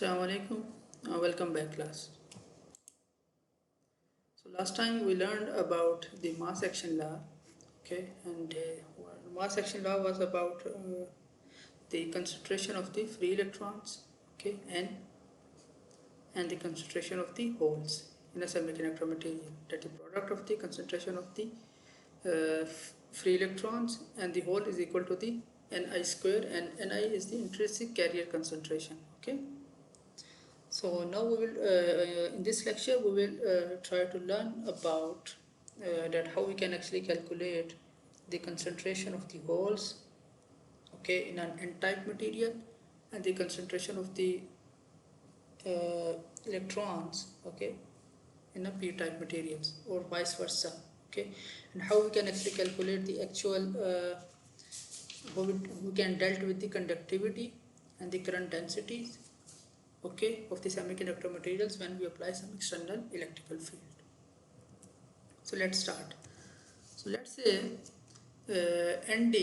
Assalamu alaikum. Welcome back, class. So last time we learned about the mass action law, okay, and mass action law was about the concentration of the free electrons, okay, and the concentration of the holes in a semiconductor material. That the product of the concentration of the free electrons and the hole is equal to the Ni square, and Ni is the intrinsic carrier concentration, okay. So now we will, in this lecture, we will try to learn about that how we can actually calculate the concentration of the holes, okay, in an N-type material, and the concentration of the electrons, okay, in a P-type materials, or vice versa, okay, and how we can actually calculate the actual, how we can dealt with the conductivity and the current densities, okay, of the semiconductor materials when we apply some external electrical field. So let's start. So let's say Nd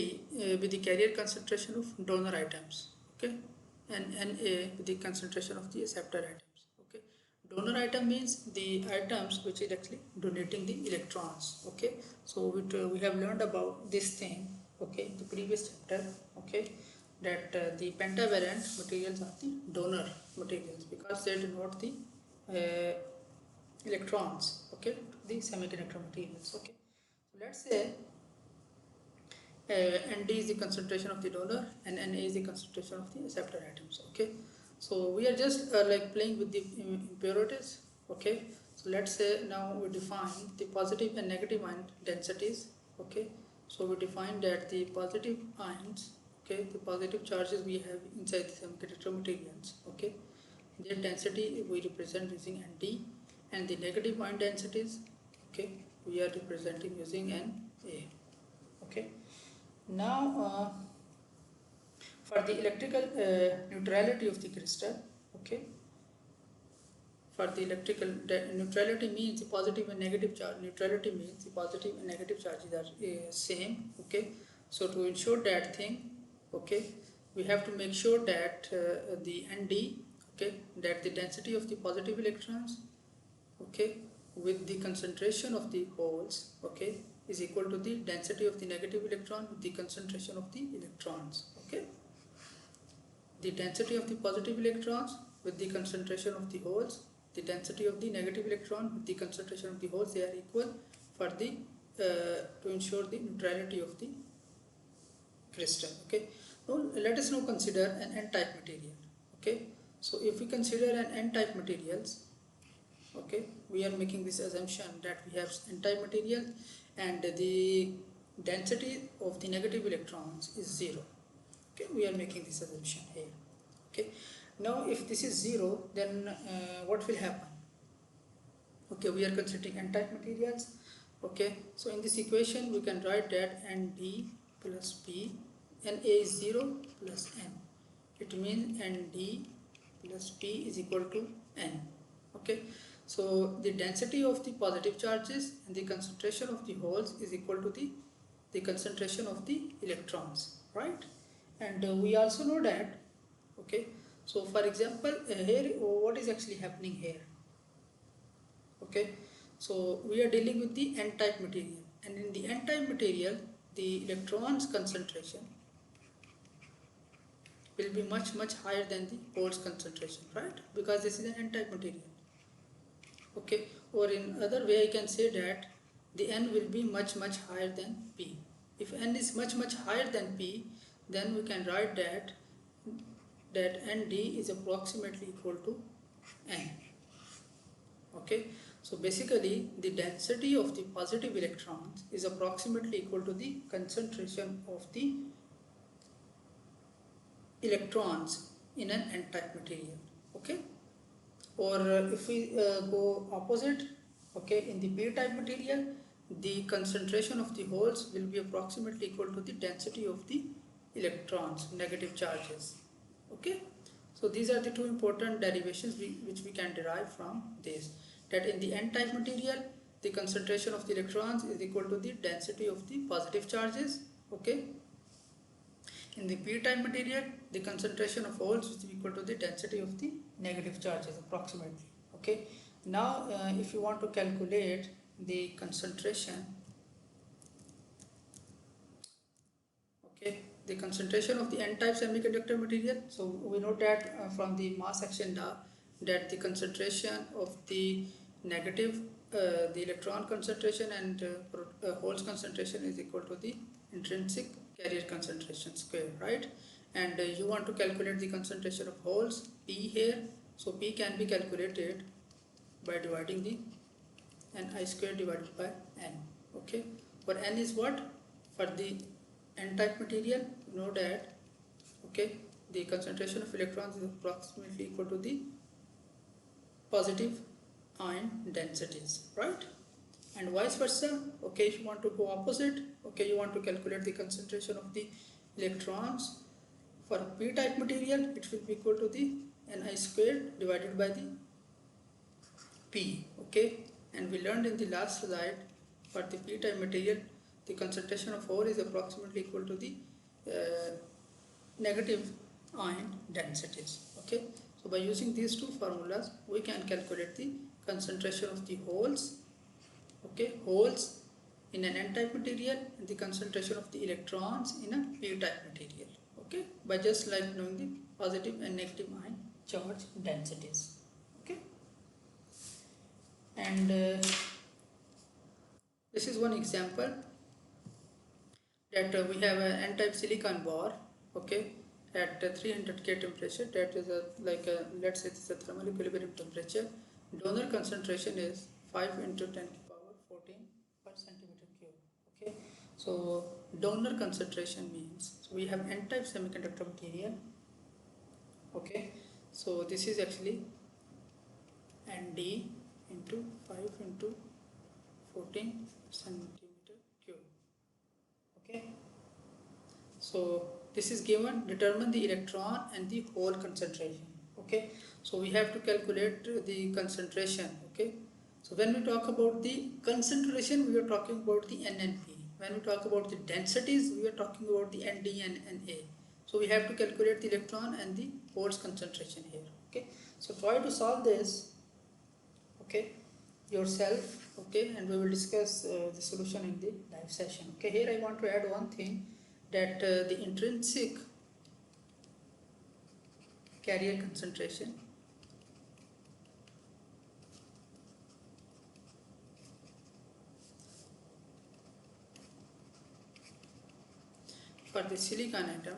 with the carrier concentration of donor items, okay, and Na with the concentration of the acceptor items, okay. Donor item means the items which is actually donating the electrons, okay. So we have learned about this thing, okay, in the previous chapter, okay, that the pentavalent materials are the donor materials because they denote the electrons, okay, the semiconductor materials, okay. So let's say Nd is the concentration of the donor and Na is the concentration of the acceptor atoms, okay. So we are just like playing with the impurities, okay. So let's say now we define the positive and negative ion densities, okay. So we define that the positive ions, okay, the positive charges we have inside the semiconductor materials, okay, their density we represent using Nd, and the negative ion densities, okay, we are representing using Na, okay. Now for the electrical neutrality of the crystal, okay, for the electrical neutrality means the positive and negative charge. Neutrality means the positive and negative charges are same, okay. So to ensure that thing, okay, we have to make sure that the Nd, okay, that the density of the positive electrons, okay, with the concentration of the holes, okay, is equal to the density of the negative electron with the concentration of the electrons, okay. The density of the positive electrons with the concentration of the holes, the density of the negative electron with the concentration of the holes, they are equal for the to ensure the neutrality of the crystal, okay. Now let us now consider an N-type material, okay. So if we consider an N-type materials, okay, we are making this assumption that we have N-type material and the density of the negative electrons is 0, okay. We are making this assumption here, okay. Now if this is 0, then what will happen? Okay, we are considering N-type materials, okay. So in this equation we can write that Nd plus P, Na is 0 plus N, it means Nd plus P is equal to N, okay. So the density of the positive charges and the concentration of the holes is equal to the concentration of the electrons, right. And we also know that, okay. So for example, here what is actually happening here, okay. So we are dealing with the N-type material, and in the N-type material the electrons concentration will be much higher than the holes concentration, right, because this is an N-type material, okay. Or in other way I can say that the N will be much higher than P. If N is much higher than P, then we can write that Nd is approximately equal to N, okay. So basically the density of the positive electrons is approximately equal to the concentration of the electrons in an N-type material, okay. Or if we go opposite, okay, in the P-type material the concentration of the holes will be approximately equal to the density of the electrons, negative charges, okay. So these are the two important derivations which we can derive from this, that in the N-type material the concentration of the electrons is equal to the density of the positive charges, okay. In the p-type material, the concentration of holes is equal to the density of the negative charges approximately. Okay. Now, if you want to calculate the concentration, okay, the concentration of the n-type semiconductor material. So we know that from the mass action law that the concentration of the negative, the electron concentration and holes concentration is equal to the intrinsic carrier concentration square, right? And you want to calculate the concentration of holes P here. So P can be calculated by dividing the Ni square divided by N. Okay, for N is what? For the n-type material, you know that, okay, the concentration of electrons is approximately equal to the positive ion densities, right? And vice versa. Okay, if you want to go opposite, okay, you want to calculate the concentration of the electrons for p-type material, it will be equal to the Ni squared divided by the P. Okay, and we learned in the last slide for the p-type material, the concentration of ore is approximately equal to the negative ion densities. Okay, so by using these two formulas, we can calculate the concentration of the holes. Okay, holes in an n-type material and the concentration of the electrons in a p-type material. Okay, by just like knowing the positive and negative ion charge densities. Okay, and this is one example that we have an n-type silicon bar, okay, at 300K temperature. That is let's say it's a thermal equilibrium temperature. Donor concentration is 5 into 10 to the power 14 per centimeter cube. Okay, so donor concentration means, so we have n-type semiconductor material. Okay, so this is actually Nd into 5 into 14 centimeter cube. Okay, so this is given, determine the electron and the hole concentration. Okay, so we have to calculate the concentration. Okay, so when we talk about the concentration, we are talking about the N and P. When we talk about the densities, we are talking about the Nd and Na. So we have to calculate the electron and the holes concentration here. Okay, so try to solve this, okay, yourself. Okay, and we will discuss the solution in the live session. Okay, here I want to add one thing, that the intrinsic carrier concentration for the silicon atom,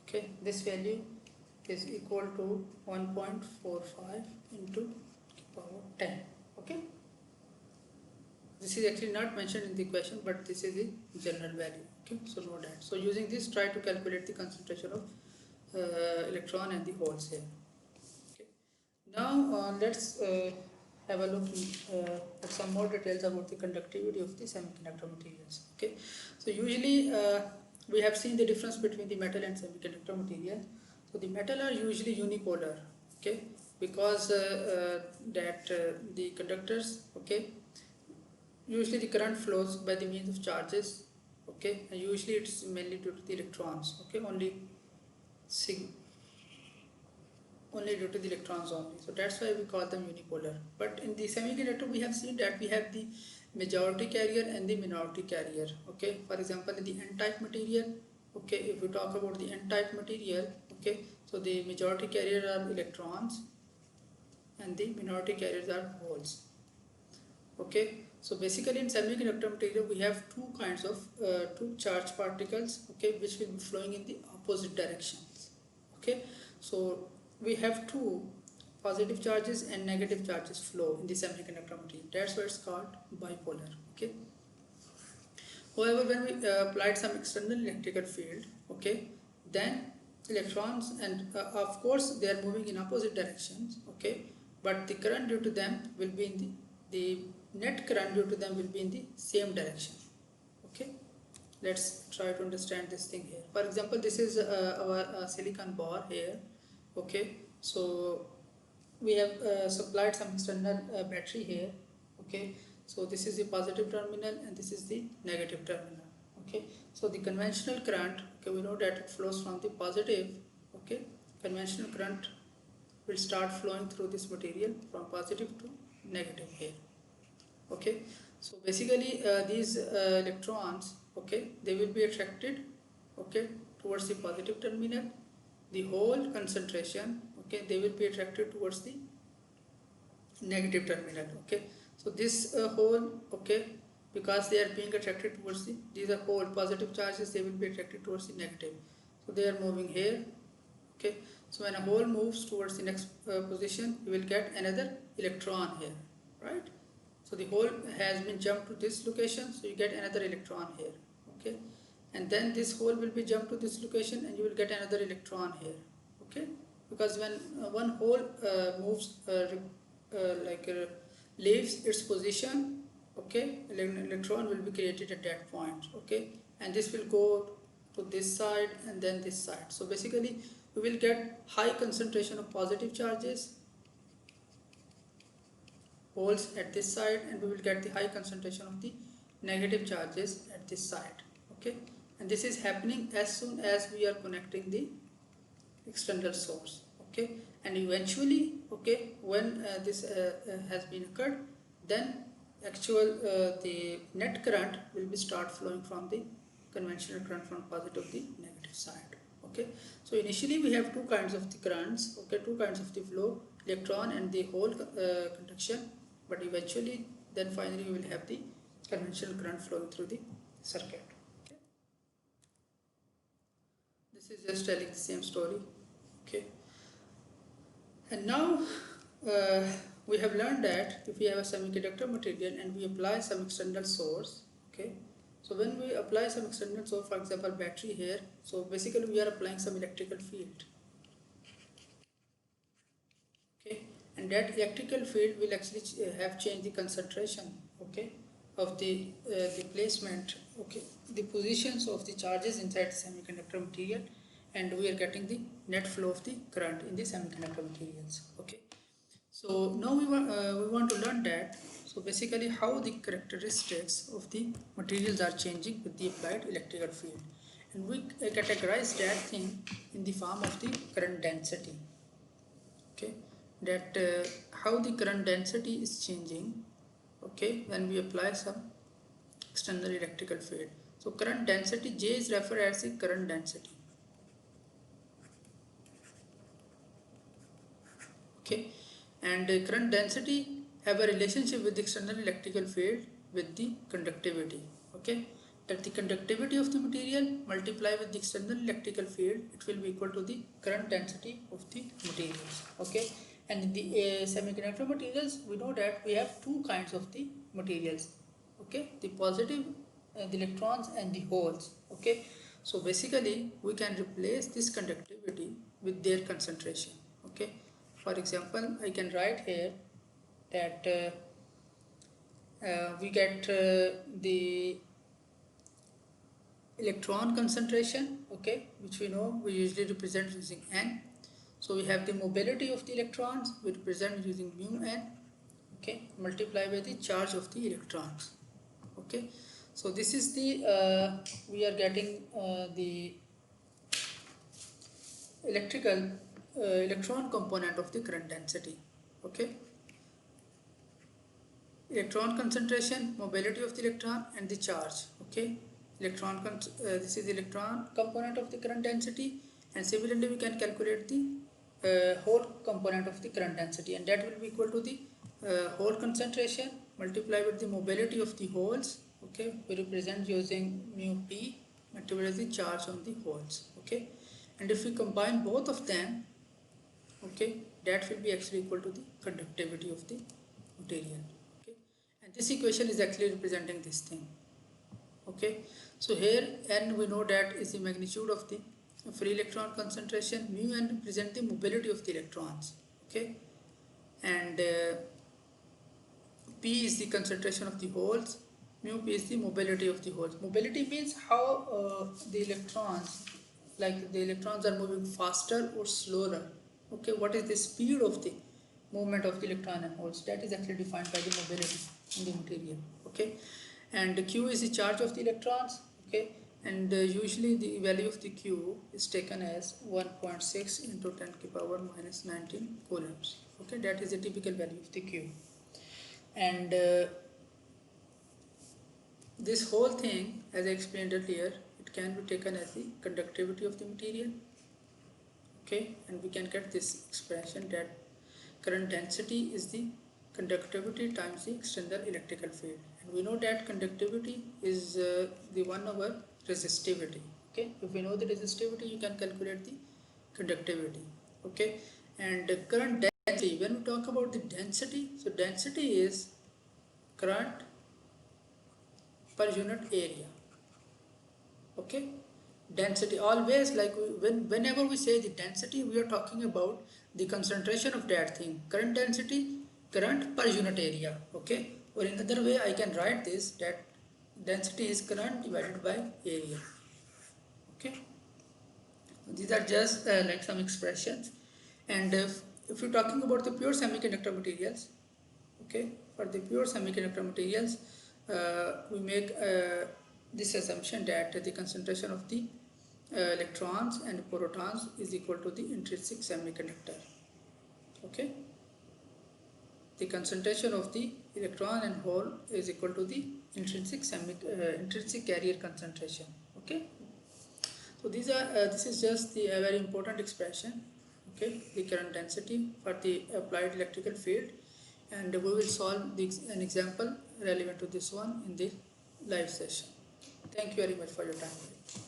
okay, this value is equal to 1.45 into power 10. Okay, this is actually not mentioned in the question, but this is the general value. Okay, so know that. So using this, try to calculate the concentration of electron and the holes here. Okay, now let's have a look at some more details about the conductivity of the semiconductor materials. Okay, so usually we have seen the difference between the metal and semiconductor material. So the metal are usually unipolar. Okay, because the conductors, okay, usually the current flows by the means of charges. Okay, and usually it's mainly due to the electrons. Okay, only due to the electrons only. So that's why we call them unipolar. But in the semiconductor, we have seen that we have the majority carrier and the minority carrier. Okay, for example, in the n-type material, okay, if we talk about the n-type material, okay, so the majority carrier are electrons and the minority carriers are holes. Okay, so basically in semiconductor material, we have two kinds of two charged particles, okay, which will be flowing in the opposite directions. Okay, so we have two positive charges and negative charges flow in the semiconductor material. That's why it's called bipolar. Okay, however, when we applied some external electrical field, okay, then electrons, and of course they are moving in opposite directions, okay, but the current due to them will be in the net current due to them will be in the same direction. Okay, let's try to understand this thing here. For example, this is our silicon bar here. Okay, so we have supplied some external battery here. Okay, so this is the positive terminal and this is the negative terminal. Okay, so the conventional current, okay, we know that it flows from the positive. Okay, conventional current will start flowing through this material from positive to negative here. Okay, so basically these electrons, okay, they will be attracted, okay, towards the positive terminal. The whole concentration, okay, they will be attracted towards the negative terminal. Okay, so this whole, okay, because they are being attracted towards the, these are whole positive charges, they will be attracted towards the negative, so they are moving here. Okay, so when a hole moves towards the next position, you will get another electron here, right? So the hole has been jumped to this location, so you get another electron here. Okay, and then this hole will be jumped to this location and you will get another electron here. Okay, because when one hole moves like leaves its position, okay, an electron will be created at that point. Okay, and this will go to this side and then this side. So basically we will get high concentration of positive charges, holes at this side, and we will get the high concentration of the negative charges at this side. Okay, and this is happening as soon as we are connecting the external source. Okay, and eventually, okay, when this has been occurred, then actual the net current will be start flowing from the conventional current from positive to the negative side. Okay, so initially we have two kinds of the currents, okay, two kinds of the flow, electron and the hole conduction, but eventually then finally we will have the conventional current flowing through the circuit. Okay, this is just telling the same story. Okay, and now we have learned that if we have a semiconductor material and we apply some external source, okay, so when we apply some external source, for example battery here, so basically we are applying some electrical field. Okay, and that electrical field will actually have changed the concentration, okay, of the placement, okay, the positions of the charges inside the semiconductor material, and we are getting the net flow of the current in the semiconductor materials. Okay, so now we want to learn that, so basically how the characteristics of the materials are changing with the applied electrical field, and we categorize that thing in the form of the current density. Okay, that how the current density is changing, okay, when we apply some external electrical field. So current density, J is referred as the current density. Okay, and current density have a relationship with the external electrical field with the conductivity. Okay, that the conductivity of the material multiply with the external electrical field, it will be equal to the current density of the materials. Okay, and in the semiconductor materials, we know that we have two kinds of the materials. Okay, the positive the electrons and the holes. Okay, so basically we can replace this conductivity with their concentration. Okay, for example, I can write here that we get the electron concentration, okay, which we know we usually represent using N. So we have the mobility of the electrons, we represent using mu N, okay, multiply by the charge of the electrons. Okay, so this is the we are getting the electrical electron component of the current density. Okay, electron concentration, mobility of the electron, and the charge. Okay, this is the electron component of the current density, and similarly we can calculate the hole component of the current density, and that will be equal to the hole concentration multiplied with the mobility of the holes. Okay, we represent using mu p multiplied with the charge on the holes. Okay, and if we combine both of them, okay, that will be actually equal to the conductivity of the material. Okay, and this equation is actually representing this thing. Okay, so here N we know that is the magnitude of the free electron concentration, mu N represent the mobility of the electrons. Okay, and P is the concentration of the holes, mu P is the mobility of the holes. Mobility means how the electrons, like the electrons are moving faster or slower. Okay, what is the speed of the movement of the electron and holes? That is actually defined by the mobility in the material. Okay, and Q is the charge of the electrons. okay, and usually the value of the Q is taken as 1.6 into 10 to the power minus 19 coulombs. Okay, that is a typical value of the Q. And this whole thing, as I explained earlier, it can be taken as the conductivity of the material. Okay, and we can get this expression that current density is the conductivity times the external electrical field, and we know that conductivity is the 1 over resistivity. Okay, if we know the resistivity, you can calculate the conductivity. Okay, and current density, when we talk about the density, so density is current per unit area. Okay, density always, like whenever we say the density, we are talking about the concentration of that thing. Current density, current per unit area. Okay, or in other way I can write this, that density is current divided by area. Okay, these are just like some expressions. And if you're talking about the pure semiconductor materials, okay, for the pure semiconductor materials, we make this assumption that the concentration of the electrons and protons is equal to the intrinsic semiconductor. Okay, the concentration of the electron and hole is equal to the intrinsic carrier concentration. Okay, so these are this is just the very important expression. Okay, the current density for the applied electrical field, and we will solve an example relevant to this one in the live session. Thank you very much for your time.